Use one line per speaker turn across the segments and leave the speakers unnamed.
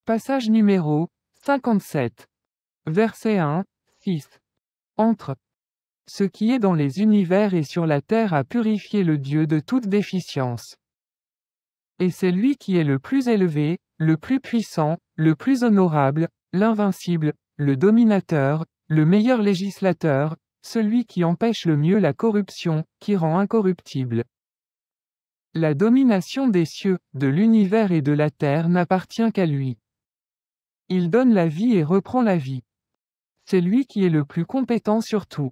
Passage numéro 57. Verset 1, 6. Entre ce qui est dans les univers et sur la terre a purifié le Dieu de toute déficience. Et c'est lui qui est le plus élevé, le plus puissant, le plus honorable, l'invincible, le dominateur, le meilleur législateur, celui qui empêche le mieux la corruption, qui rend incorruptible. La domination des cieux, de l'univers et de la terre n'appartient qu'à lui. Il donne la vie et reprend la vie. C'est lui qui est le plus compétent sur tout.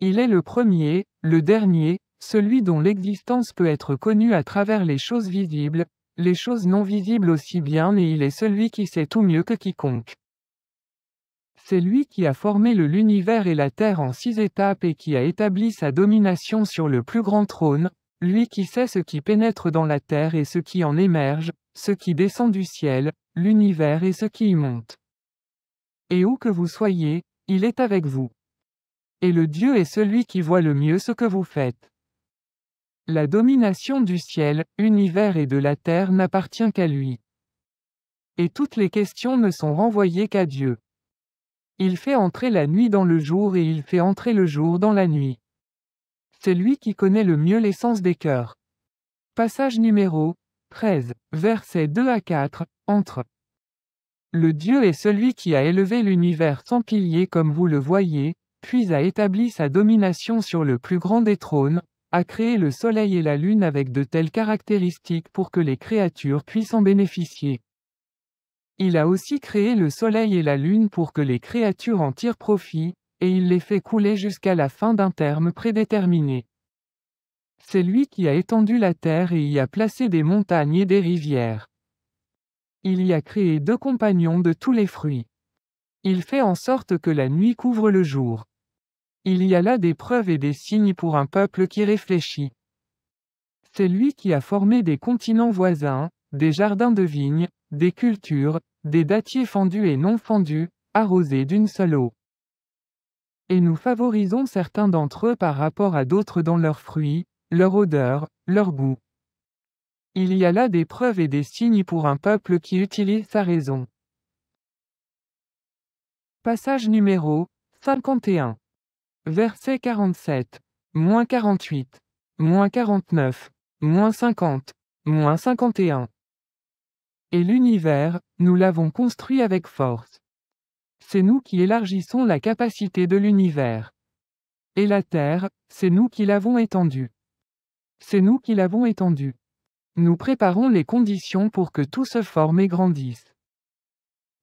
Il est le premier, le dernier, celui dont l'existence peut être connue à travers les choses visibles, les choses non visibles aussi bien, et il est celui qui sait tout mieux que quiconque. C'est lui qui a formé l'univers et la terre en 6 étapes et qui a établi sa domination sur le plus grand trône, lui qui sait ce qui pénètre dans la terre et ce qui en émerge, ce qui descend du ciel, l'univers et ce qui y monte. Et où que vous soyez, il est avec vous. Et le Dieu est celui qui voit le mieux ce que vous faites. La domination du ciel, univers et de la terre n'appartient qu'à lui. Et toutes les questions ne sont renvoyées qu'à Dieu. Il fait entrer la nuit dans le jour et il fait entrer le jour dans la nuit. C'est lui qui connaît le mieux l'essence des cœurs. Passage numéro 13, versets 2 à 4, entre. Le Dieu est celui qui a élevé l'univers sans pilier comme vous le voyez, puis a établi sa domination sur le plus grand des trônes, a créé le soleil et la lune avec de telles caractéristiques pour que les créatures puissent en bénéficier. Il a aussi créé le soleil et la lune pour que les créatures en tirent profit, et il les fait couler jusqu'à la fin d'un terme prédéterminé. C'est lui qui a étendu la terre et y a placé des montagnes et des rivières. Il y a créé 2 compagnons de tous les fruits. Il fait en sorte que la nuit couvre le jour. Il y a là des preuves et des signes pour un peuple qui réfléchit. C'est lui qui a formé des continents voisins, des jardins de vignes, des cultures, des dattiers fendus et non fendus, arrosés d'une seule eau. Et nous favorisons certains d'entre eux par rapport à d'autres dans leurs fruits, leur odeur, leur goût. Il y a là des preuves et des signes pour un peuple qui utilise sa raison. Passage numéro 51. Verset 47, moins 48, moins 49, moins 50, moins 51. Et l'univers, nous l'avons construit avec force. C'est nous qui élargissons la capacité de l'univers. Et la terre, c'est nous qui l'avons étendue. C'est nous qui l'avons étendue. Nous préparons les conditions pour que tout se forme et grandisse.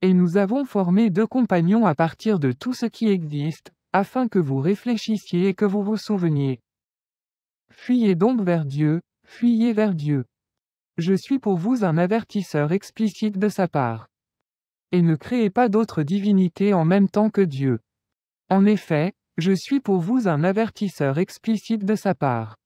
Et nous avons formé 2 compagnons à partir de tout ce qui existe, afin que vous réfléchissiez et que vous vous souveniez. Fuyez donc vers Dieu, fuyez vers Dieu. Je suis pour vous un avertisseur explicite de sa part. Et ne créez pas d'autres divinités en même temps que Dieu. En effet, je suis pour vous un avertisseur explicite de sa part.